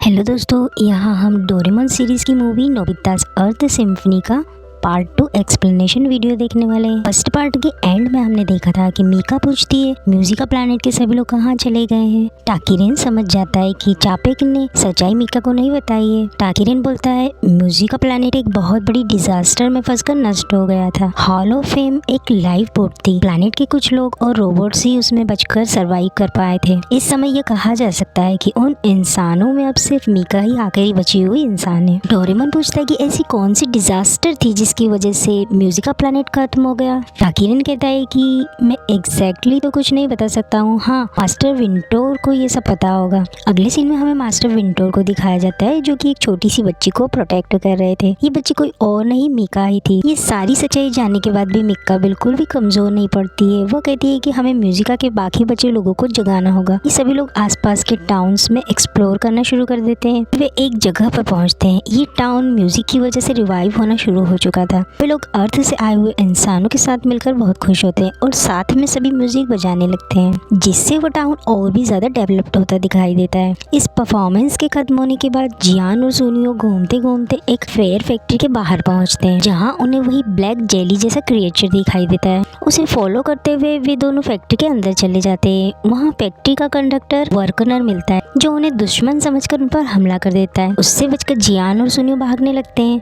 Hello दोस्तों, यहाँ हम डोरेमोन सीरीज की मूवी नोबिता's अर्थ सिम्फनी का पार्ट 2 एक्सप्लेनेशन वीडियो देखने वाले हैं। फर्स्ट पार्ट के एंड में हमने देखा था कि मीका पूछती है म्यूजिका प्लैनेट के सभी लोग कहाँ चले गए हैं। टाकिरेन समझ जाता है कि चापेक ने सच्चाई मीका को नहीं बताई है। टाकिरेन बोलता है म्यूजिका प्लैनेट एक बहुत बड़ी डिजास्टर में फंसकर नष्ट हो गया था। हॉल ऑफ फेम एक लाइफ बोट थी। प्लैनेट के कुछ लोग और रोबोट्स ही उसमें बचकर सर्वाइव कर पाए थे। इस समय यह कहा जा सकता है कि उन इंसानों में अब सिर्फ मीका ही आखिरी बची हुई इंसान है। डोरेमोन पूछता है कि ऐसी कौन सी डिजास्टर थी जिसकी वजह से म्यूजिका प्लैनेट खत्म हो गया। टाकिरेन कहता है कि मैं एग्जैक्टली तो कुछ नहीं बता सकता हूँ, हाँ मास्टर विंटोर को ये सब पता होगा। अगले सीन में हमें मास्टर विंटोर को दिखाया जाता है जो कि एक छोटी सी बच्ची को प्रोटेक्ट कर रहे थे। ये बच्ची कोई और नहीं मीका ही थी। ये सारी सच्चाई जानने के बाद भी मीका बिल्कुल भी कमजोर नहीं पड़ती है। वो कहती है कि हमें म्यूजिका के बाकी बचे लोगों को जगाना होगा। ये सभी लोग आसपास के टाउन्स में एक्सप्लोर करना शुरू कर देते हैं। वे एक जगह पर पहुंचते हैं। ये टाउन म्यूजिक की वजह से रिवाइव होना शुरू हो चुका था। वे लोग अर्थ से आए हुए इंसानों के साथ मिलकर बहुत खुश होते हैं और साथ में सभी म्यूजिक बजाने लगते हैं, जिससे वो टाउन और भी ज्यादा डेवलप्ड होता दिखाई देता है। इस परफॉर्मेंस के खत्म होने के बाद जियान और सुनियो घूमते घूमते एक फेयर फैक्ट्री के बाहर पहुंचते हैं, जहां उन्हें वही ब्लैक जेली जैसा क्रिएचर दिखाई देता है। उसे फॉलो करते हुए वे दोनों फैक्ट्री के अंदर चले जाते हैं। वहाँ फैक्ट्री का कंडक्टर वर्कनर मिलता है जो उन्हें दुश्मन समझकर उन पर हमला कर देता है। उससे बचकर जियान और सुनियो भागने लगते हैं।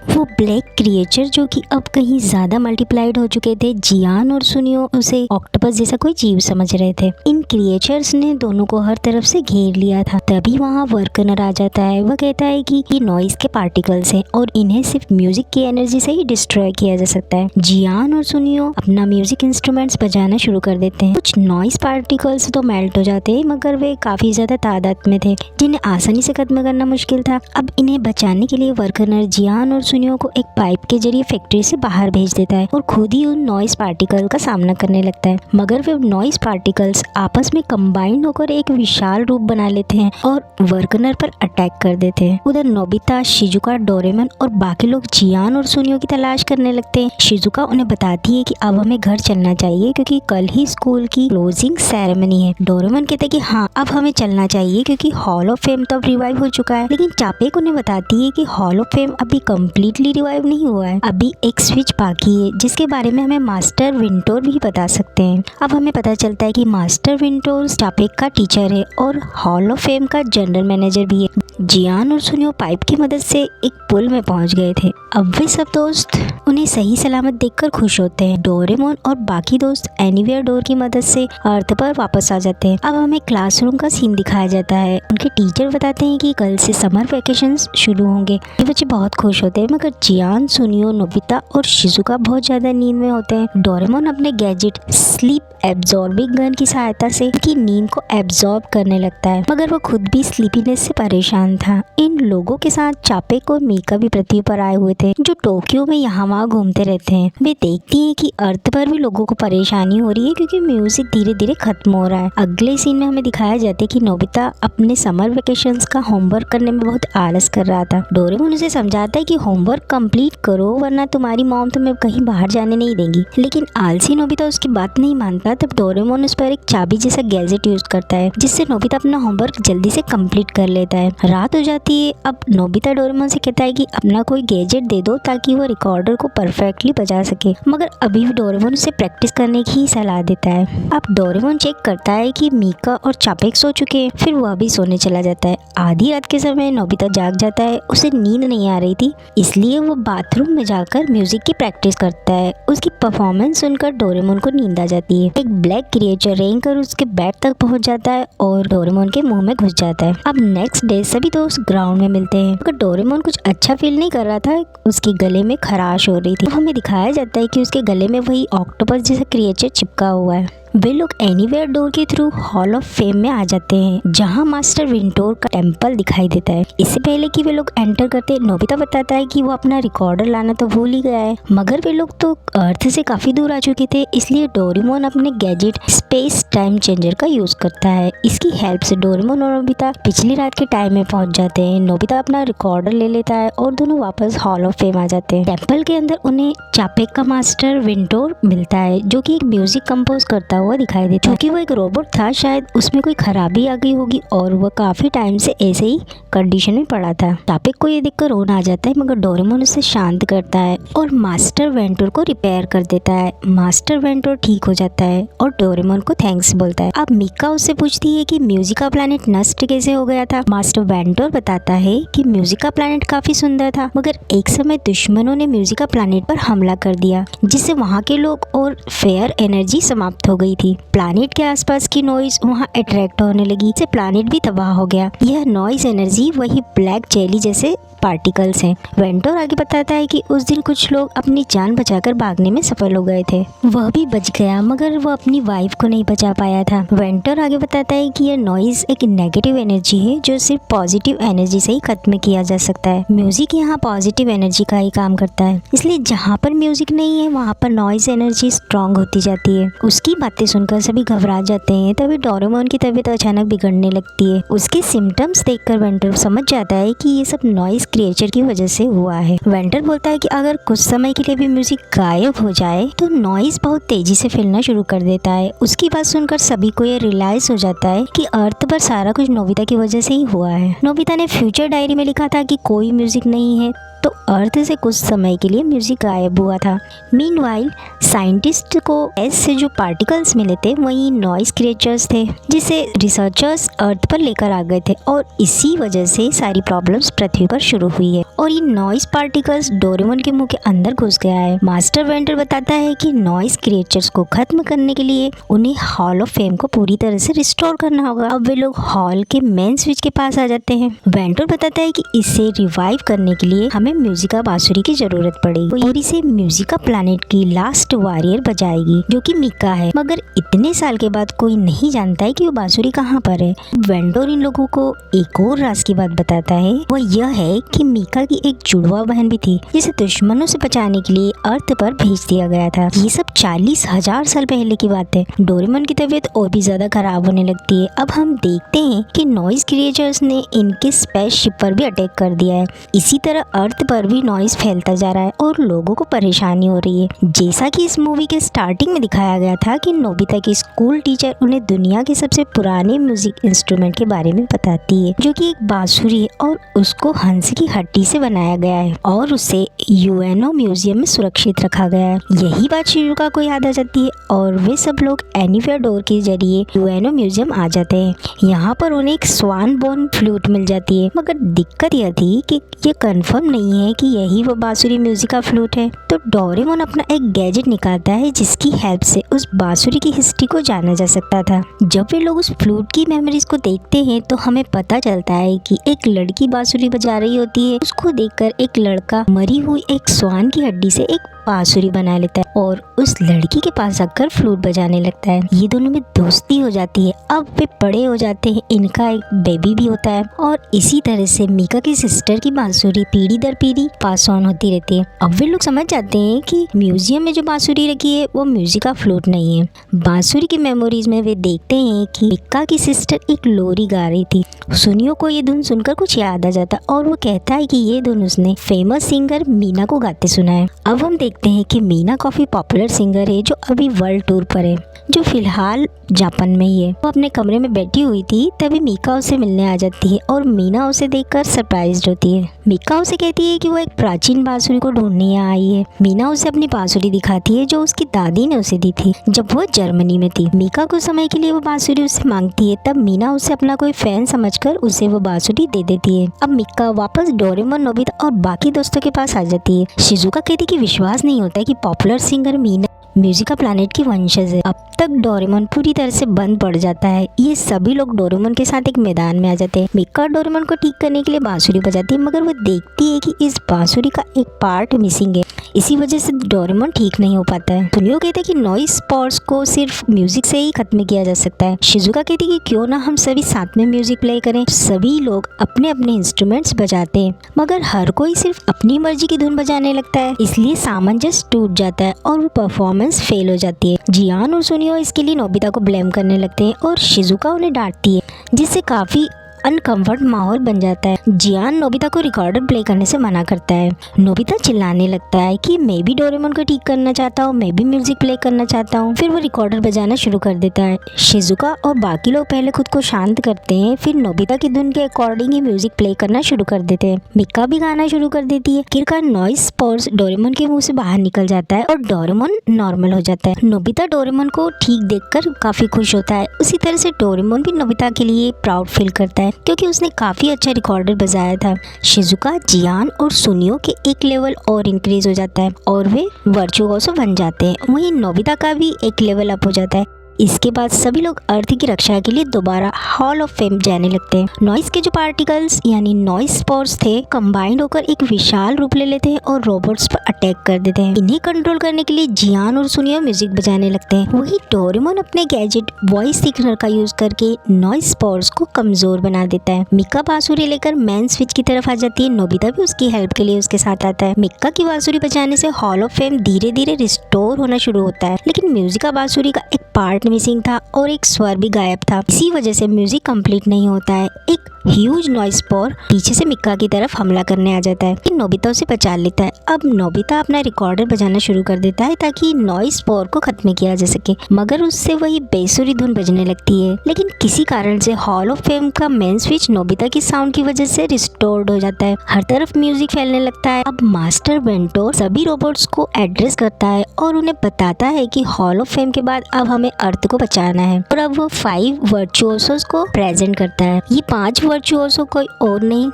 वो ब्लैक क्रिएचर जो कि अब कहीं ज्यादा मल्टीप्लाइड हो चुके थे, जियान और सुनियो उसे ऑक्टोपस जैसा कोई जीव समझ रहे थे। इन क्रिएचर्स ने दोनों को हर तरफ से घेर लिया था। तभी वहाँ वर्कनर आ जाता है। वह कहता है कि ये नॉइस के पार्टिकल्स हैं और इन्हें सिर्फ म्यूजिक की एनर्जी से ही डिस्ट्रॉय किया जा सकता है। जियान और सुनियो अपना म्यूजिक इंस्ट्रूमेंट्स बजाना शुरू कर देते हैं। कुछ नॉइस पार्टिकल्स तो मेल्ट हो जाते हैं, मगर वे काफी ज्यादा तादाद में थे जिन्हें आसानी से खत्म करना मुश्किल था। अब इन्हें बचाने के लिए वर्कनर जियान और सुनियो को एक पाइप के जरिए फैक्ट्री से बाहर भेज देता है और खुद ही उन नॉइस पार्टिकल का सामना करने लगता है। मगर वे नॉइस पार्टिकल्स आपस में कंबाइन होकर एक विशाल रूप बना लेते हैं और वर्कनर पर अटैक कर देते हैं। उधर नोबिता, शिजुका, डोरेमोन और बाकी लोग जियान और सुनियो की तलाश करने लगते हैं। शिजुका उन्हें बताती है कि अब हमें घर चलना चाहिए क्योंकि कल ही स्कूल की क्लोजिंग सेरेमनी है। डोरेमोन कहता है कि हाँ अब हमें चलना चाहिए क्योंकि हॉल ऑफ फेम तो अब रिवाइव हो चुका है। लेकिन चापेक उन्हें बताती है कि हॉल ऑफ फेम अभी कम्प्लीटली रिवाइव नहीं हुआ है, अभी एक स्विच बाकी है जिसके बारे में हमें मास्टर विंटोर भी बता सकते हैं। अब हमें पता चलता है कि मास्टर विंटोर चापेक का टीचर है और हॉल ऑफ फेम का जनरल मैनेजर भी है। जियान और सुनियो पाइप की मदद से एक पुल में पहुंच गए थे। अब वे सब दोस्त उन्हें सही सलामत देखकर खुश होते हैं। डोरेमोन और बाकी दोस्त एनीवेयर डोर की मदद से अर्थ पर वापस आ जाते हैं। अब हमें क्लासरूम का सीन दिखाया जाता है। उनके टीचर बताते हैं कि कल से समर वेकेशंस शुरू होंगे। ये बच्चे बहुत खुश होते हैं, मगर जियान, सुनियो, नोबिता और शिजुका बहुत ज्यादा नींद में होते हैं। डोरेमोन अपने गैजेट स्लीप एब्जॉर्बिंग गन की सहायता से उनकी नींद को एब्जॉर्ब करने लगता है, मगर वो खुद भी स्लीपीनेस से परेशान था। इन लोगों के साथ चापेक और मीका भी पृथ्वी पर आए हुए थे जो टोक्यो में यहाँ वहाँ घूमते रहते हैं। वे देखती हैं कि अर्थ पर भी लोगों को परेशानी हो रही है क्योंकि म्यूजिक धीरे धीरे खत्म हो रहा है। अगले सीन में हमें दिखाया जाता है कि नोबिता अपने समर वेकेशंस का होमवर्क करने में बहुत आलस कर रहा था। डोरेमोन उसे समझाता है कि होमवर्क कंप्लीट करो वरना तुम्हारी मॉम तुम्हें कहीं बाहर जाने नहीं देंगी। लेकिन आलसी नोबिता उसकी बात नहीं मानता। तब डोरेमोन उस पर एक चाबी जैसा गैजेट यूज करता है जिससे नोबिता अपना होमवर्क जल्दी से कंप्लीट कर लेता है। रात हो जाती है। अब नोबिता डोरेमोन से कहता है कि अपना कोई गैजेट दे दो ताकि वो रिकॉर्डर को परफेक्टली बजा सके, मगर अभी डोरेमोन उसे प्रैक्टिस करने की सलाह देता है। अब डोरेमोन चेक करता है कि मीका और चापेक सो चुके हैं, फिर वह भी सोने चला जाता है। आधी रात के समय नोबिता जाग जाता है। उसे नींद नहीं आ रही थी, इसलिए वो बाथरूम में जाकर म्यूजिक की प्रैक्टिस करता है। उसकी परफॉर्मेंस सुनकर डोरेमोन को नींद आ जाती है। एक ब्लैक क्रिएचर रेंग कर उसके बेड तक पहुंच जाता है और डोरेमोन के मुंह में घुस जाता है। अब नेक्स्ट डे सभी दोस्त ग्राउंड में मिलते हैं, मगर डोरेमोन कुछ अच्छा फील नहीं कर रहा था। उसके गले में खराश हो रही थी। तो हमें दिखाया जाता है कि उसके गले में वही ऑक्टोपस जैसा क्रिएचर चिपका हुआ है। वे लोग एनीवेयर डोर के थ्रू हॉल ऑफ फेम में आ जाते हैं जहां मास्टर विंटोर का टेम्पल दिखाई देता है। इससे पहले कि वे लोग एंटर करते, नोबिता बताता है कि वो अपना रिकॉर्डर लाना तो भूल ही गया है, मगर वे लोग तो अर्थ से काफी दूर आ चुके थे, इसलिए डोरेमोन अपने गैजेट स्पेस टाइम चेंजर का यूज करता है। इसकी हेल्प से डोरेमोन और नोबिता पिछली रात के टाइम में पहुंच जाते हैं। नोबिता अपना रिकॉर्डर ले लेता है और दोनों वापस हॉल ऑफ फेम आ जाते हैं। टेम्पल के अंदर उन्हें चापेक का मास्टर विंटोर मिलता है जो कि एक म्यूजिक कंपोज करता हुआ हुआ दिखाई देता है। क्योंकि वो एक रोबोट था, शायद उसमें कोई खराबी आ गई होगी और वो काफी टाइम से ऐसे ही कंडीशन में पड़ा था। टापिक को ये देखकर रोना आ जाता है, मगर डोरेमोन उसे शांत करता है और मास्टर वेंटोर को रिपेयर कर देता है। मास्टर वेंटोर ठीक हो जाता है और डोरेमोन को थैंक्स बोलता है। अब मिका उससे पूछती है कि म्यूजिका प्लैनेट नष्ट कैसे हो गया था। मास्टर वेंटोर बताता है कि म्यूजिका प्लैनेट काफी सुंदर था, मगर एक समय दुश्मनों ने म्यूजिका प्लैनेट पर हमला कर दिया, जिससे वहाँ के लोग और फेयर एनर्जी समाप्त हो गई थी। प्लैनेट के आसपास की नॉइज वहाँ अट्रैक्ट होने लगी, जिससे प्लैनेट भी तबाह हो गया। यह नॉइज एनर्जी वही ब्लैक जेली जैसे पार्टिकल्स हैं। वेंटोर आगे बताता है कि उस दिन कुछ लोग अपनी जान बचाकर भागने में सफल हो गए थे। वह भी बच गया, मगर वो अपनी वाइफ को नहीं बचा पाया था। वेंटोर आगे बताता है कि यह नॉइज एक नेगेटिव एनर्जी है जो सिर्फ पॉजिटिव एनर्जी से ही खत्म किया जा सकता है। म्यूजिक यहाँ पॉजिटिव एनर्जी का ही काम करता है, इसलिए जहाँ पर म्यूजिक नहीं है वहाँ पर नॉइज एनर्जी स्ट्रांग होती जाती है। उसकी बातें सुनकर सभी घबरा जाते हैं। तभी डोरेमोन की तबीयत अचानक बिगड़ने लगती है। उसके सिम्टम्स देखकर वेंटोर समझ जाता है कि ये सब नॉइज क्रिएचर की वजह से हुआ है। वेंटर बोलता है कि अगर कुछ समय के लिए भी म्यूजिक गायब हो जाए तो नॉइज बहुत तेजी से फैलना शुरू कर देता है। उसकी बात सुनकर सभी को ये रियलाइज हो जाता है कि अर्थ पर सारा कुछ नोबिता की वजह से ही हुआ है। नोबिता ने फ्यूचर डायरी में लिखा था कि कोई म्यूजिक नहीं है, तो अर्थ से कुछ समय के लिए म्यूजिक गायब हुआ था। मीनवाइल साइंटिस्ट को एस से जो पार्टिकल्स मिले थे वही नॉइज क्रिएचर्स थे, जिसे रिसर्चर्स अर्थ पर लेकर आ गए थे और इसी वजह से सारी प्रॉब्लम्स पृथ्वी पर शुरू हुई है और ये नॉइज पार्टिकल्स डोरेमोन के मुंह के अंदर घुस गया है। मास्टर वेंटर बताता है कि नॉइज क्रिएचर्स को खत्म करने के लिए उन्हें हॉल ऑफ फेम को पूरी तरह से रिस्टोर करना होगा। अब वे लोग हॉल के मेन स्विच के पास आ जाते हैं। वेंटर बताता है कि इसे रिवाइव करने के लिए हमें म्यूजिका बांसुरी की जरूरत पड़ेगी और इसे म्यूजिका प्लैनेट की लास्ट वॉरियर बजाएगी, जो कि मिका है। मगर इतने साल के बाद कोई नहीं जानता है कि वो बांसुरी कहाँ पर है। वेंडोर इन लोगों को एक और राज की बात बताता है, वो यह है कि मिका की एक जुड़वा बहन भी थी, जिसे दुश्मनों से बचाने के लिए अर्थ पर भेज दिया गया था। ये सब 40,000 साल पहले की बात है। डोरेमोन की तबीयत और भी ज्यादा खराब होने लगती है। अब हम देखते हैं कि नॉइज क्रिएचर्स ने इनके स्पेसशिप पर भी अटैक कर दिया है। इसी तरह अर्थ पर भी नॉइज फैलता जा रहा है और लोगों को परेशानी हो रही है। जैसा कि इस मूवी के स्टार्टिंग में दिखाया गया था कि नोबिता की स्कूल टीचर उन्हें दुनिया के सबसे पुराने म्यूजिक इंस्ट्रूमेंट के बारे में बताती है, जो कि एक बांसुरी है और उसको हंस की हड्डी से बनाया गया है और उसे यूएनओ म्यूजियम में सुरक्षित रखा गया है। यही बात शिजुका को याद आ जाती है और वे सब लोग एनीवेयर डोर के जरिए यूएनओ म्यूजियम आ जाते हैं। यहाँ पर उन्हें एक स्वान बोन फ्लूट मिल जाती है, मगर दिक्कत यह थी कि ये कंफर्म नहीं है कि यही वो बांसुरी म्यूजिका फ्लूट है। तो डोरेमोन अपना एक गैजेट निकालता है जिसकी हेल्प से उस बांसुरी की हिस्ट्री को जाना जा सकता था। जब वे लोग उस फ्लूट की मेमोरीज को देखते हैं तो हमें पता चलता है कि एक लड़की बांसुरी बजा रही होती है। उसको देखकर एक लड़का मरी हुई एक स्वान की हड्डी से एक बांसुरी बना लेता है और उस लड़की के पास आकर फ्लूट बजाने लगता है। ये दोनों में दोस्ती हो जाती है। अब वे बड़े हो जाते हैं, इनका एक बेबी भी होता है और इसी तरह से मिका की सिस्टर की बांसुरी पीढ़ी दर पीढ़ी पास ऑन होती रहती है। अब वे लोग समझ जाते हैं कि म्यूजियम में जो बांसुरी रखी है वो म्यूजिका फ्लूट नहीं है। बांसुरी की मेमोरीज में वे देखते हैं कि मिका की सिस्टर एक लोरी गा रही थी। सुनियो को ये धुन सुनकर कुछ याद आ जाता और वो कहता है कि ये धुन उसने फेमस सिंगर मीना को गाते सुना है। अब हम देखते हैं कि मीना काफी पॉपुलर सिंगर है जो अभी वर्ल्ड टूर पर है, जो फिलहाल जापान में ही है। वो अपने कमरे में बैठी हुई थी, तभी मिका उसे मिलने आ जाती है और मीना उसे देखकर सरप्राइज्ड होती है। मिका उसे कहती है कि वो एक प्राचीन बांसुरी को ढूंढने आई है। मीना उसे अपनी बांसुरी दिखाती है जो उसकी दादी ने उसे दी थी जब वो जर्मनी में थी। मिका कुछ समय के लिए वो बांसुरी उससे मांगती है, तब मीना उसे अपना कोई फैन समझकर उसे वो बांसुरी दे देती है। अब मिका वापस डोरेमोन, नोबिता और बाकी दोस्तों के पास आ जाती है। शिजुका कहती कि विश्वास नहीं होता कि पॉपुलर सिंगर मीना म्यूजिका प्लैनेट की वंशज है। अब तक डोरेमोन पूरी तरह से बंद पड़ जाता है। ये सभी लोग डोरेमोन के साथ एक मैदान में आ जाते हैं। मिका डोरेमोन को ठीक करने के लिए बांसुरी बजाती है, मगर वो देखती है कि इस बांसुरी का एक पार्ट मिसिंग है। इसी वजह से डोरेमोन ठीक नहीं हो पाता है। सुनियो कहते हैं कि नॉइज स्पॉट्स को सिर्फ म्यूजिक से ही खत्म किया जा सकता है। शिजुका कहती है कि क्यों ना हम सभी साथ में म्यूजिक प्ले करें। सभी लोग अपने अपने इंस्ट्रूमेंट्स बजाते हैं, मगर हर कोई सिर्फ अपनी मर्जी की धुन बजाने लगता है, इसलिए सामंजस्य टूट जाता है और वो परफॉर्मेंस फेल हो जाती है। जियान और सुनियो इसके लिए नोबिता को ब्लेम करने लगते हैं और शिजुका उन्हें डांटती है, जिससे काफी अनकंफर्ट माहौल बन जाता है। जियान नोबिता को रिकॉर्डर प्ले करने से मना करता है। नोबिता चिल्लाने लगता है कि मैं भी डोरेमोन को ठीक करना चाहता हूँ, मैं भी म्यूजिक प्ले करना चाहता हूँ। फिर वो रिकॉर्डर बजाना शुरू कर देता है। शिजुका और बाकी लोग पहले खुद को शांत करते हैं, फिर नोबिता की धुन के अकॉर्डिंग ही म्यूजिक प्ले करना शुरू कर देते हैं। मिका भी गाना शुरू कर देती है। आखिरकार नॉइस स्पोर्स डोरेमोन के मुंह से बाहर निकल जाता है और डोरेमोन नॉर्मल हो जाता है। नोबिता डोरेमोन को ठीक देखकर काफी खुश होता है। उसी तरह से डोरेमोन भी नोबिता के लिए प्राउड फील करता है क्योंकि उसने काफी अच्छा रिकॉर्डर बजाया था। शिजुका, जियान और सुनियो के एक लेवल और इंक्रीज हो जाता है और वे वर्चुओसो बन जाते हैं। वहीं नोबिता का भी एक लेवल अप हो जाता है। इसके बाद सभी लोग अर्थ की रक्षा के लिए दोबारा हॉल ऑफ फेम जाने लगते हैं। नॉइस के जो पार्टिकल्स यानी नॉइस स्पोर्स थे कंबाइंड होकर एक विशाल रूप ले लेते हैं और रोबोट्स पर अटैक कर देते हैं। इन्हें कंट्रोल करने के लिए जियान और सुनियो म्यूजिक बजाने लगते हैं। वही डोरेमोन अपने गैजेट वॉइस सिग्नल का यूज करके नॉइस स्पोर्स को कमजोर बना देता है। मिका बांसुरी लेकर मैन स्विच की तरफ आ जाती है। नोबिता भी उसकी हेल्प के लिए उसके साथ आता है। मिका की बांसुरी बजाने से हॉल ऑफ फेम धीरे धीरे रिस्टोर होना शुरू होता है, लेकिन म्यूजिक का बांसुरी का एक पार्ट मिसिंग था और एक स्वर भी गायब था। इसी वजह से म्यूजिक कंप्लीट नहीं होता है। एक ह्यूज नॉइस स्पोर पीछे से मिका की तरफ हमला करने आ जाता है, कि नोबिता उसे बचा लेता है। अब नोबिता अपना रिकॉर्डर बजाना शुरू कर देता है ताकि नॉइस स्पोर को खत्म किया जा सके, मगर उससे वही बेसुरी धुन बजने लगती है। लेकिन किसी कारण से हॉल ऑफ फेम का मेन स्विच नोबिता की साउंड की वजह से रिस्टोर्ड हो जाता है। हर तरफ म्यूजिक फैलने लगता है। अब मास्टर वेंटोर सभी रोबोट्स को एड्रेस करता है और उन्हें बताता है कि हॉल ऑफ फेम के बाद अब हमें अर्थ को बचाना है, और अब वो 5 वर्चुओसोस को प्रेजेंट करता है। ये 5 वर्चुओसो कोई और नहीं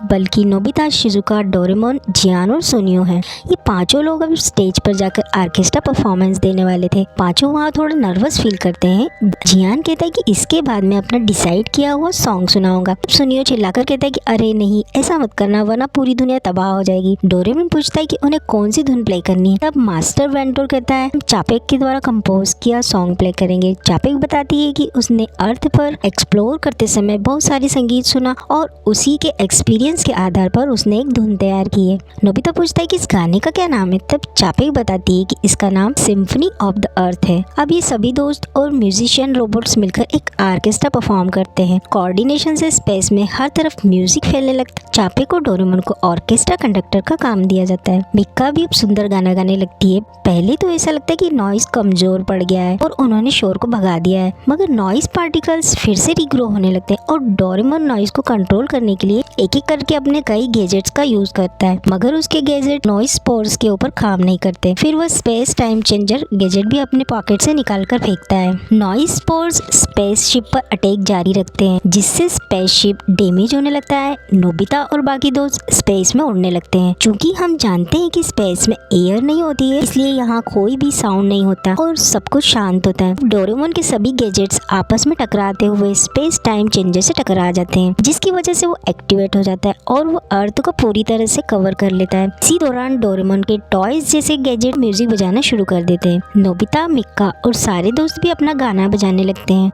बल्कि नोबिता, शिजुका, डोरेमोन, जियान और सुनियो हैं। ये पांचों लोग अब स्टेज पर जाकर ऑर्केस्ट्रा परफॉर्मेंस देने वाले थे। पांचों वहाँ थोड़ा नर्वस फील करते हैं। जियान कहता है कि इसके बाद मैं अपना डिसाइड किया हुआ सॉन्ग सुनाऊंगा। सुनियो चिल्लाकर कहता है कि अरे नहीं, ऐसा मत करना वरना पूरी दुनिया तबाह हो जाएगी। डोरेमोन पूछता है कि उन्हें कौन सी धुन प्ले करनी है। तब मास्टर वेंटोर कहता है चापेक के द्वारा कंपोज किया सॉन्ग प्ले करेंगे। चापेक बताती है कि उसने अर्थ पर एक्सप्लोर करते समय बहुत सारी संगीत सुना और उसी के एक्सपीरियंस के आधार पर उसने एक धुन तैयार की है। नोबिता पूछता है कि इस गाने का क्या नाम है। तब चापेक बताती है कि इसका नाम सिम्फनी ऑफ द अर्थ है। अब ये सभी दोस्त और म्यूजिशियन रोबोट्स मिलकर एक ऑर्केस्ट्रा परफॉर्म करते हैं। कोऑर्डिनेशन से स्पेस में हर तरफ म्यूजिक फैलने लगता है। चापेक और डोरेमोन को ऑर्केस्ट्रा कंडक्टर का काम दिया जाता है। मिका भी अब सुंदर गाना गाने लगती है। पहले तो ऐसा लगता है कि नॉइस कमजोर पड़ गया है और उन्होंने शोर को भगा दिया है, मगर नॉइस पार्टिकल्स फिर से रिग्रो होने लगते हैं और डोरेमोन नॉइस को कंट्रोल करने के लिए एक एक करके अपने कई गैजेट्स का यूज करता है, मगर उसके गैजेट नॉइस स्पोर्स के ऊपर काम नहीं करते। फिर वह स्पेस टाइम चेंजर गैजेट भी अपने पॉकेट से निकाल कर फेंकता है। नॉइस स्पोर्स स्पेसशिप पर अटैक जारी रखते हैं, जिससे स्पेसशिप डैमेज होने लगता है। नोबिता और बाकी दोस्त स्पेस में उड़ने लगते हैं। चूंकि हम जानते हैं कि स्पेस में एयर नहीं होती है, इसलिए यहाँ कोई भी साउंड नहीं होता और सब कुछ शांत होता है। डोरेमोन के सभी गैजेट्स आपस में टकराते हुए स्पेस टाइम चेंजर से टकरा जाते हैं, जिसकी वजह से वो एक्टिवेट हो जाता है और वो अर्थ को पूरी तरह से कवर कर लेता है। इसी दौरान डोरेमोन के टॉयज जैसे गैजेट म्यूजिक बजाना शुरू कर देते हैं। नोबिता, मिका और सारे दोस्त भी अपना गाना बजाने लगते हैं।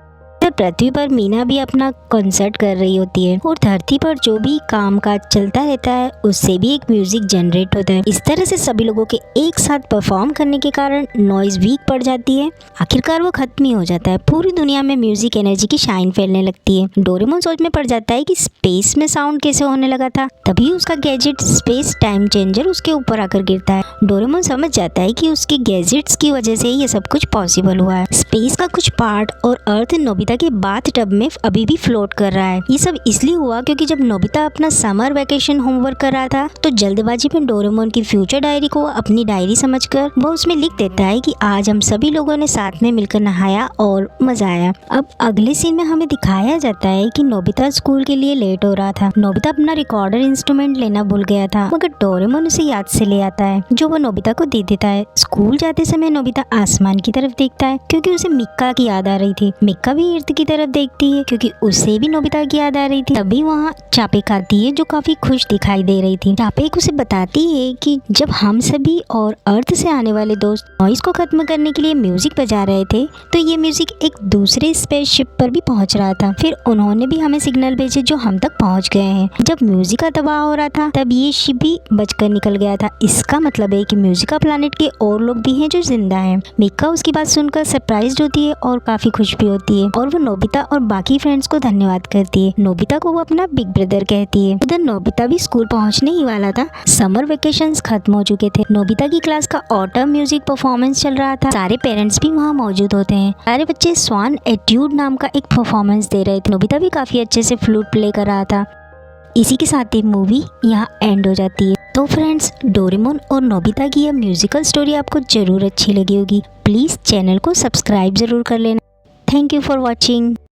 पृथ्वी पर मीना भी अपना कॉन्सर्ट कर रही होती है और धरती पर जो भी काम काज चलता रहता है उससे भी एक म्यूजिक जनरेट होता है। इस तरह से सभी लोगों के एक साथ परफॉर्म करने के कारण नॉइज वीक पड़ जाती है। आखिरकार वो खत्म ही हो जाता है। पूरी दुनिया में म्यूजिक एनर्जी की शाइन फैलने लगती है। डोरेमोन सोच में पड़ जाता है कि स्पेस में साउंड कैसे होने लगा था। तभी उसका गैजेट स्पेस टाइम चेंजर उसके ऊपर आकर गिरता है। डोरेमोन समझ जाता है कि उसके गैजेट्स की वजह से ये सब कुछ पॉसिबल हुआ है। स्पेस का कुछ पार्ट और अर्थ नोबिता के बाथ टब में अभी भी फ्लोट कर रहा है। ये सब इसलिए हुआ क्योंकि जब नोबिता अपना समर वेकेशन होमवर्क कर रहा था तो जल्दबाजी में डोरेमोन की फ्यूचर डायरी को अपनी डायरी समझकर वो उसमें लिख देता है कि आज हम सभी लोगों ने साथ में मिलकर नहाया और मजा आया। अब अगले सीन में हमें दिखाया जाता है कि नोबिता स्कूल के लिए लेट हो रहा था। नोबिता अपना रिकॉर्डर इंस्ट्रूमेंट लेना भूल गया था, मगर डोरेमोन उसे याद से ले आता है, जो वो नोबिता को दे देता है। स्कूल जाते समय नोबिता आसमान की तरफ देखता है क्योंकि उसे मिक्का की याद आ रही थी। मिक्का भी इर्द की तरफ देखती है क्योंकि उसे भी नोबिता की याद आ रही थी। तभी वहाँ चापेक आती है जो काफी खुश दिखाई दे रही थी। चापेक उसे बताती है कि जब हम सभी और अर्थ से आने वाले दोस्त नॉइस को खत्म करने के लिए म्यूजिक बजा रहे थे तो ये म्यूजिक एक दूसरे स्पेसशिप पर भी पहुंच रहा था। फिर उन्होंने भी हमें सिग्नल भेजे जो हम तक पहुंच गए हैं। जब म्यूजिक का तबाह हो रहा था तब ये शिप भी बचकर निकल गया था। इसका मतलब है कि म्यूजिका प्लैनेट के और लोग भी हैं जो जिंदा हैं। मिक्का उसकी बात सुनकर सरप्राइज्ड होती है और काफी खुश भी होती है और वो नोबिता और बाकी फ्रेंड्स को धन्यवाद करती है। नोबिता को वो अपना बिग ब्रदर कहती है। उधर नोबिता भी स्कूल पहुंचने ही वाला था। समर वेकेशंस खत्म हो चुके थे। नोबिता की क्लास का ऑटम म्यूजिक परफॉर्मेंस चल रहा था। सारे पेरेंट्स भी वहाँ मौजूद होते हैं। सारे बच्चे स्वान एट्यूड नाम का एक परफॉर्मेंस दे रहे थे। नोबिता भी काफी अच्छे से फ्लूट प्ले कर रहा था। इसी के साथ ही मूवी यहाँ एंड हो जाती है। तो फ्रेंड्स, डोरेमोन और नोबिता की यह म्यूजिकल स्टोरी आपको जरूर अच्छी लगी होगी। प्लीज़ चैनल को सब्सक्राइब ज़रूर कर लेना। Thank you for watching.